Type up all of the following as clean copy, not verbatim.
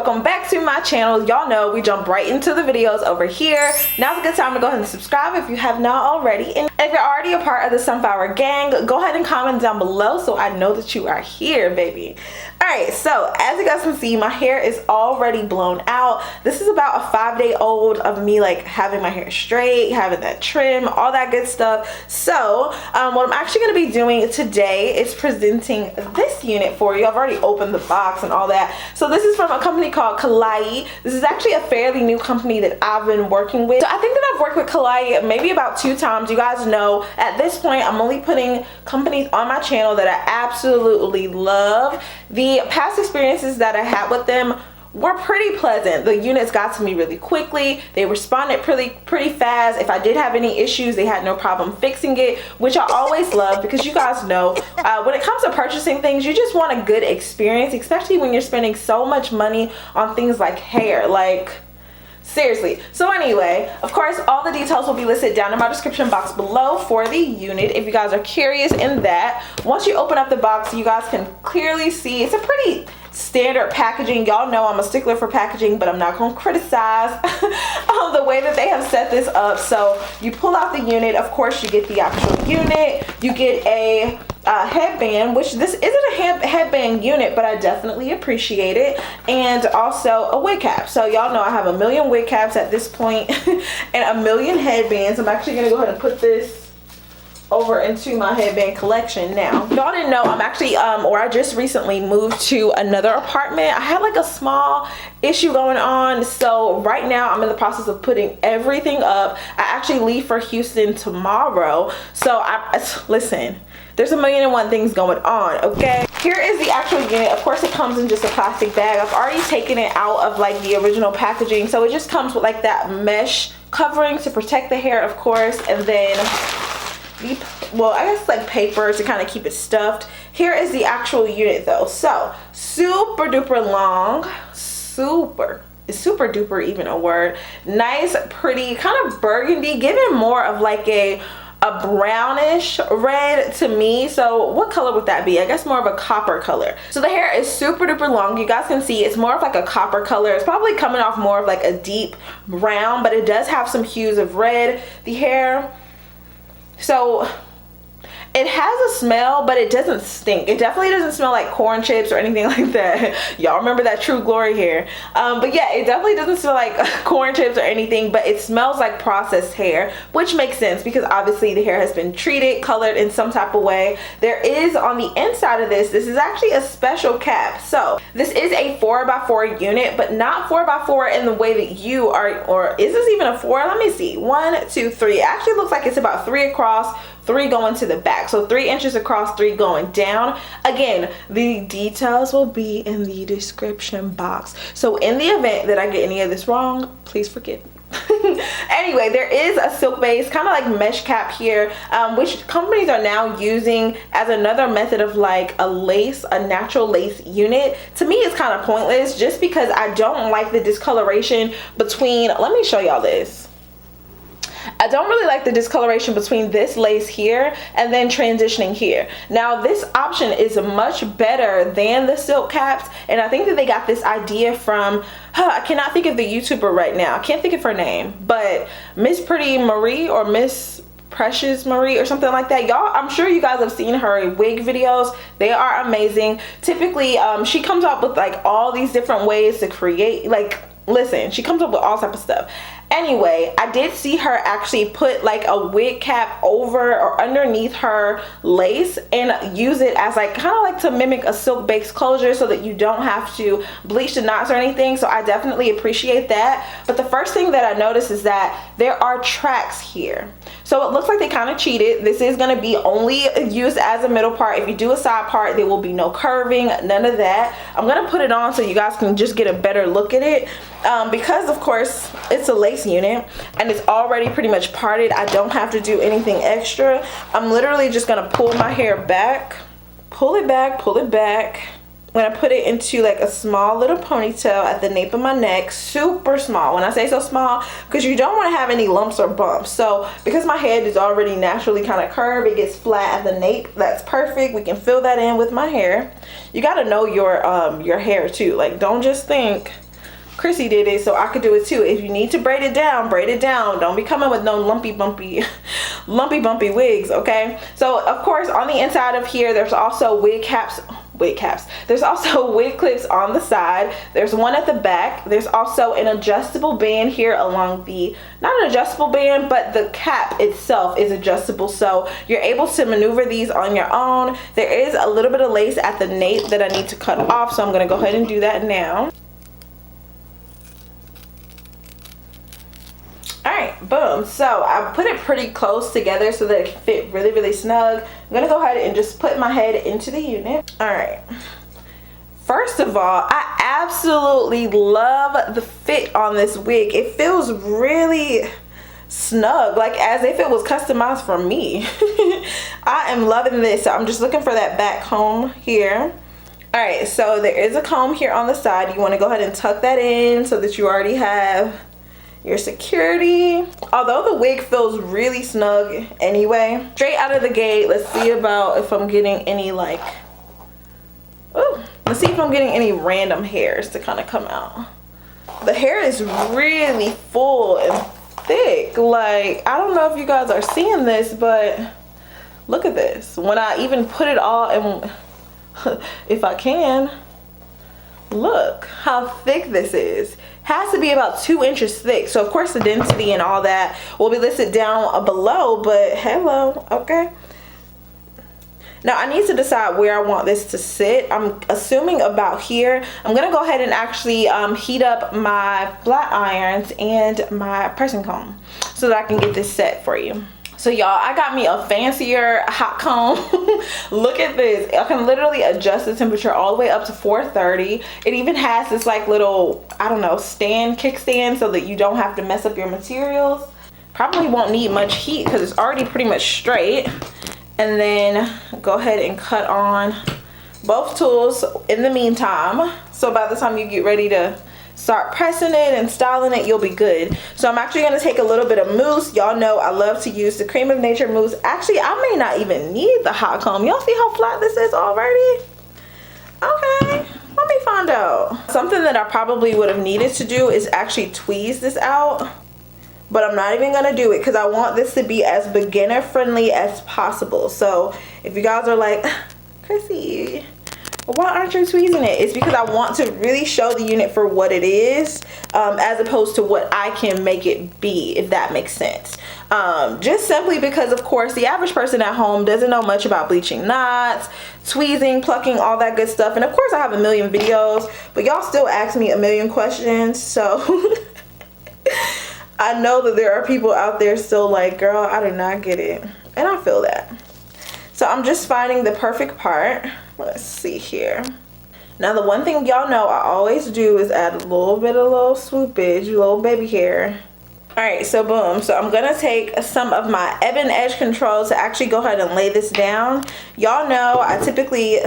welcome back to my channel. Y'all know we jump right into the videos over here. Now's a good time to go ahead and subscribe if you have not already, and if you're already a part of the Sunflower gang, go ahead and comment down below so I know that you are here, baby. Alright, so as you guys can see, my hair is already blown out. This is about a 5-day-old of me like having my hair straight, having that trim, all that good stuff. So what I'm actually going to be doing today is presenting this unit for you. I've already opened the box and all that. So this is from a company called Klaiyi. This is actually a fairly new company that I've been working with. So I think that I've worked with Klaiyi maybe about 2 times. You guys know at this point I'm only putting companies on my channel that I absolutely love. The past experiences that I had with them were pretty pleasant. The units got to me really quickly. They responded pretty fast. If I did have any issues, they had no problem fixing it, which I always love, because you guys know when it comes to purchasing things, you just want a good experience, especially when you're spending so much money on things like hair. Like, seriously. So anyway, of course, all the details will be listed down in my description box below for the unit if you guys are curious in that. Once you open up the box, you guys can clearly see it's a pretty standard packaging. Y'all know I'm a stickler for packaging, but I'm not going to criticize the way that they have set this up. So you pull out the unit. Of course, you get the actual unit. You get a headband, which this isn't a headband unit, but I definitely appreciate it, and also a wig cap. So y'all know I have a million wig caps at this point and a million headbands. I'm actually gonna go ahead and put this over into my headband collection now. Y'all didn't know I'm actually I just recently moved to another apartment. I had like a small issue going on, so right now I'm in the process of putting everything up. I actually leave for Houston tomorrow, so listen, there's a million and one things going on, okay? Here is the actual unit. Of course, it comes in just a plastic bag. I've already taken it out of like the original packaging, so it just comes with like that mesh covering to protect the hair, of course, and then well, I guess like paper to kind of keep it stuffed. Here is the actual unit though. So super duper long, is super duper even a word? Nice, pretty, kind of burgundy, giving more of like a brownish red to me. So what color would that be? I guess more of a copper color. So the hair is super duper long. You guys can see it's more of like a copper color. It's probably coming off more of like a deep brown, but it does have some hues of red. The hair, so it has a smell, but it doesn't stink. It definitely doesn't smell like corn chips or anything like that. Y'all remember that True Glory hair. But yeah, it definitely doesn't smell like corn chips or anything, but it smells like processed hair, which makes sense because obviously the hair has been treated, colored in some type of way. There is on the inside of this is actually a special cap. So this is a 4x4 unit, but not 4x4 in the way that you are, or is this even a 4? Let me see. 1, 2, 3. It actually looks like it's about 3 across, 3 going to the back. So 3 inches across, 3 going down. Again, the details will be in the description box. So in the event that I get any of this wrong, please forgive me. Anyway, there is a silk base, kind of like mesh cap here, which companies are now using as another method of like a natural lace unit. To me, it's kind of pointless just because I don't like the discoloration between, let me show y'all this. I don't really like the discoloration between this lace here and then transitioning here. Now this option is much better than the silk caps, and I think that they got this idea from, I cannot think of the YouTuber right now. I can't think of her name, but Miss Pretty Marie or Miss Precious Marie or something like that. Y'all, I'm sure you guys have seen her wig videos. They are amazing. Typically she comes up with like all these different ways to create, like, listen, she comes up with all type of stuff. Anyway, I did see her actually put like a wig cap over or underneath her lace and use it as like kind of like to mimic a silk base closure so that you don't have to bleach the knots or anything. So I definitely appreciate that. But the first thing that I noticed is that there are tracks here. So it looks like they kind of cheated. This is going to be only used as a middle part. If you do a side part, there will be no curving, none of that. I'm going to put it on so you guys can just get a better look at it. Because of course it's a lace unit and it's already pretty much parted, I don't have to do anything extra. I'm literally just going to pull my hair back, pull it back. When I put it into like a small little ponytail at the nape of my neck, super small. When I say so small, because you don't want to have any lumps or bumps. So because my head is already naturally kind of curved, it gets flat at the nape. That's perfect. We can fill that in with my hair. You got to know your hair too. Like, don't just think Chrissy did it, so I could do it too. If you need to braid it down, braid it down. Don't be coming with no lumpy bumpy wigs, okay? So of course on the inside of here there's also wig caps. There's also wig clips on the side. There's one at the back. There's also an adjustable band here along the, not an adjustable band, but the cap itself is adjustable, so you're able to maneuver these on your own. There is a little bit of lace at the nape that I need to cut off, so I'm going to go ahead and do that now. Alright, boom. So I put it pretty close together so that it can fit really, really snug. I'm gonna go ahead and just put my head into the unit. Alright. First of all, I absolutely love the fit on this wig. It feels really snug, like as if it was customized for me. I am loving this. So I'm just looking for that back comb here. Alright, so there is a comb here on the side. You want to go ahead and tuck that in so that you already have your security. Although the wig feels really snug anyway. Straight out of the gate, let's see about if I'm getting any like, oh, let's see if I'm getting any random hairs to kind of come out. The hair is really full and thick. Like, I don't know if you guys are seeing this, but look at this. When I even put it all in, if I can, look how thick this is. Has to be about 2 inches thick. So of course the density and all that will be listed down below, but hello, okay. Now I need to decide where I want this to sit. I'm assuming about here. I'm gonna go ahead and actually heat up my flat irons and my pressing comb so that I can get this set for you. So y'all, I got me a fancier hot comb. Look at this. I can literally adjust the temperature all the way up to 430. It even has this like little, I don't know, kickstand so that you don't have to mess up your materials. Probably won't need much heat because it's already pretty much straight. And then go ahead and cut on both tools in the meantime. So by the time you get ready to start pressing it and styling it, you'll be good. So I'm actually going to take a little bit of mousse. Y'all know I love to use the Cream of Nature mousse. Actually, I may not even need the hot comb. Y'all see how flat this is already? Okay, let me find out. Something that I probably would have needed to do is actually tweeze this out, but I'm not even going to do it because I want this to be as beginner friendly as possible. So if you guys are like, Chrissy, why aren't you tweezing it? It's because I want to really show the unit for what it is, as opposed to what I can make it be, if that makes sense. Just simply because, of course, the average person at home doesn't know much about bleaching knots, tweezing, plucking, all that good stuff. And of course I have a million videos, but y'all still ask me a million questions. So I know that there are people out there still like, girl, I do not get it. And I feel that. So I'm just finding the perfect part. Let's see here. Now the one thing y'all know I always do is add a little bit of little swoopage, little baby hair. Alright, so boom. So I'm gonna take some of my ebon edge control to actually go ahead and lay this down. Y'all know I typically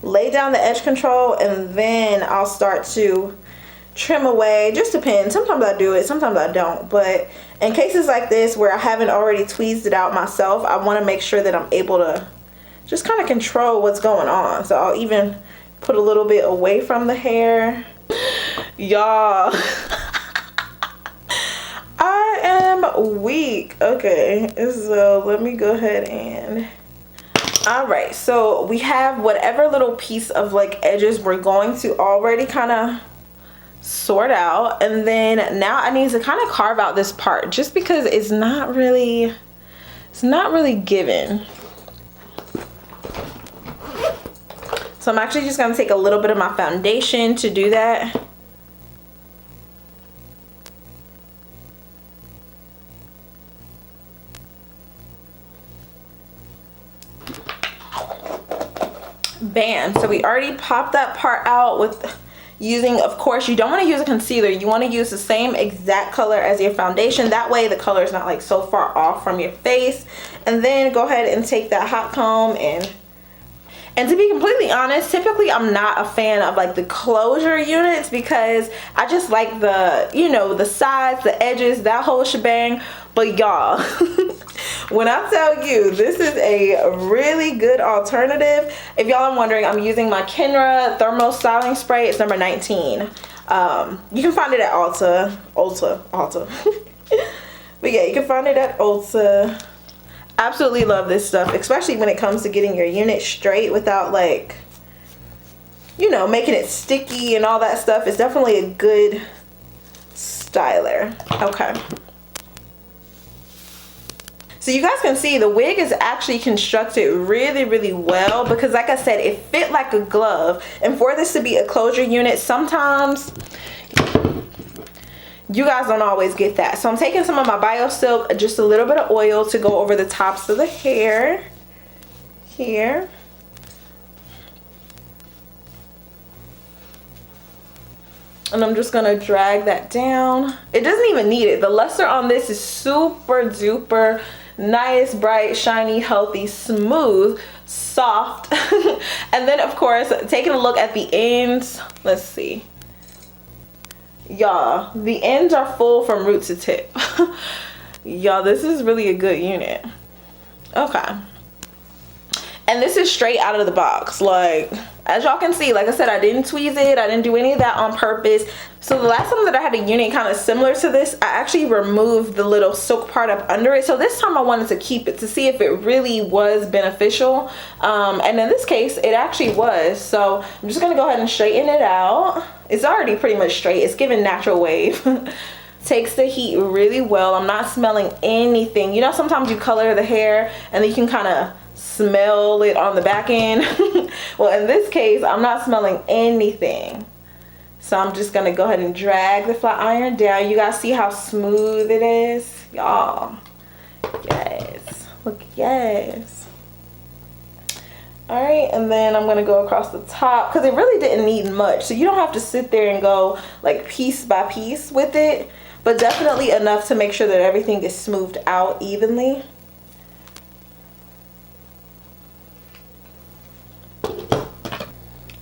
lay down the edge control and then I'll start to trim away. Just depends. Sometimes I do it, sometimes I don't. But in cases like this where I haven't already tweezed it out myself, I want to make sure that I'm able to just kind of control what's going on. So I'll even put a little bit away from the hair. Y'all, I am weak. Okay, so let me go ahead and, all right, so we have whatever little piece of like edges we're going to already kind of sort out, and then now I need to kind of carve out this part just because it's not really given. So I'm actually just going to take a little bit of my foundation to do that. Bam. So we already popped that part out with using, of course, you don't want to use a concealer. You want to use the same exact color as your foundation. That way the color is not like so far off from your face. And then go ahead and take that hot comb and to be completely honest, typically I'm not a fan of like the closure units because I just like the, you know, the sides, the edges, that whole shebang. But y'all, when I tell you this is a really good alternative, if y'all are wondering, I'm using my Kenra Thermal Styling Spray. It's number 19. You can find it at Ulta. But yeah, you can find it at Ulta. Absolutely love this stuff, especially when it comes to getting your unit straight without, like, you know, making it sticky and all that stuff. It's definitely a good styler. Okay. So you guys can see the wig is actually constructed really, really well because, like I said, it fit like a glove. And for this to be a closure unit, sometimes you guys don't always get that. So I'm taking some of my Bio Silk, just a little bit of oil to go over the tops of the hair here. And I'm just gonna drag that down. It doesn't even need it. The luster on this is super duper nice, bright, shiny, healthy, smooth, soft. And then of course, taking a look at the ends, let's see. Y'all, the ends are full from root to tip. Y'all, this is really a good unit. Okay. And this is straight out of the box. Like, as y'all can see, like I said, I didn't tweeze it. I didn't do any of that on purpose. So the last time that I had a unit kind of similar to this, I actually removed the little silk part up under it. So this time I wanted to keep it to see if it really was beneficial. And in this case, it actually was. So I'm just gonna go ahead and straighten it out. It's already pretty much straight. It's giving natural wave. Takes the heat really well. I'm not smelling anything. You know, sometimes you color the hair and then you can kind of smell it on the back end. Well, in this case, I'm not smelling anything. So I'm just gonna go ahead and drag the flat iron down. You guys see how smooth it is? Y'all, yes, look, yes. All right, and then I'm gonna go across the top because it really didn't need much. So you don't have to sit there and go like piece by piece with it, but definitely enough to make sure that everything is smoothed out evenly.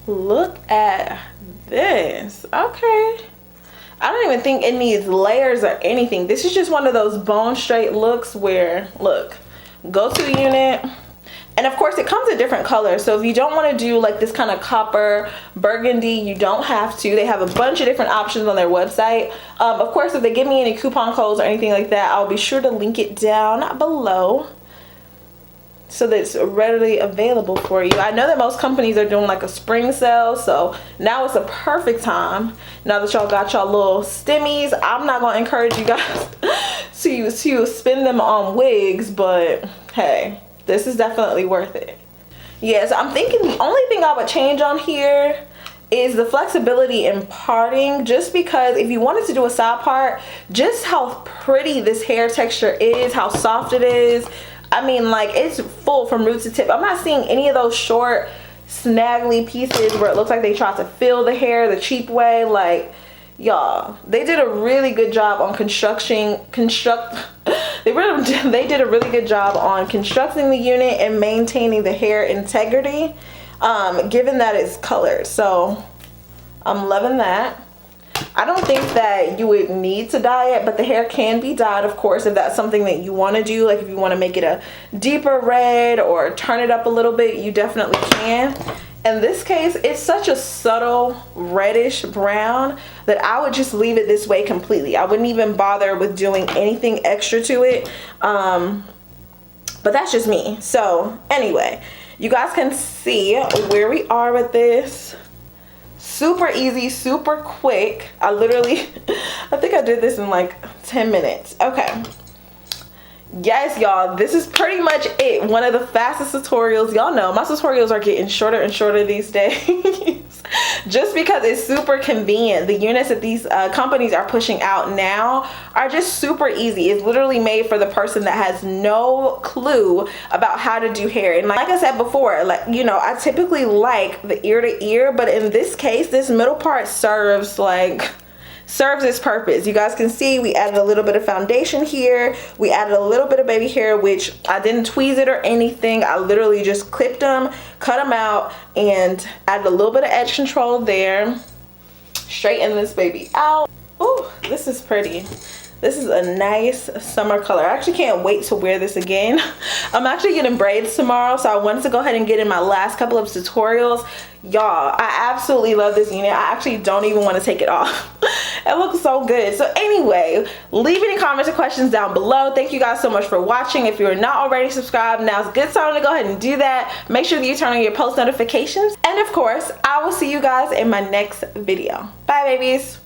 Look at this. Okay, I don't even think it needs layers or anything. This is just one of those bone straight looks where, look, go to the unit, and of course it comes in different colors. So if you don't want to do like this kind of copper burgundy, you don't have to. They have a bunch of different options on their website. Of course, if they give me any coupon codes or anything like that, I'll be sure to link it down below so that it's readily available for you. I know that most companies are doing like a spring sale, so now is the perfect time. Now that y'all got y'all little stimmies, I'm not gonna encourage you guys to spend them on wigs, but hey, this is definitely worth it. Yes, I'm thinking the only thing I would change on here is the flexibility in parting, just because if you wanted to do a side part, just how pretty this hair texture is, how soft it is. I mean, like, it's full from root to tip. I'm not seeing any of those short, snaggly pieces where it looks like they tried to fill the hair the cheap way. Like, y'all, they did a really good job on they did a really good job on constructing the unit and maintaining the hair integrity, given that it's colored. So I'm loving that. I don't think that you would need to dye it, but the hair can be dyed, of course, if that's something that you want to do. Like if you want to make it a deeper red or turn it up a little bit, you definitely can. In this case, it's such a subtle reddish brown that I would just leave it this way completely. I wouldn't even bother with doing anything extra to it. But that's just me. So anyway, you guys can see where we are with this. Super easy, super quick. I think I did this in like 10 minutes. Okay. Yes, y'all, this is pretty much it. One of the fastest tutorials. Y'all know my tutorials are getting shorter and shorter these days. Just because it's super convenient. The units that these companies are pushing out now are just super easy. It's literally made for the person that has no clue about how to do hair. And like I said before, like, you know, I typically like the ear to ear, but in this case, this middle part serves its purpose. You guys can see we added a little bit of foundation here. We added a little bit of baby hair, which I didn't tweeze it or anything. I literally just clipped them, cut them out, and added a little bit of edge control there. Straighten this baby out. Ooh, this is pretty. This is a nice summer color. I actually can't wait to wear this again. I'm actually getting braids tomorrow, so I wanted to go ahead and get in my last couple of tutorials. Y'all, I absolutely love this unit. I actually don't even want to take it off. It looks so good. So anyway, leave any comments or questions down below. Thank you guys so much for watching. If you're not already subscribed, now's a good time to go ahead and do that. Make sure that you turn on your post notifications. And of course, I will see you guys in my next video. Bye, babies.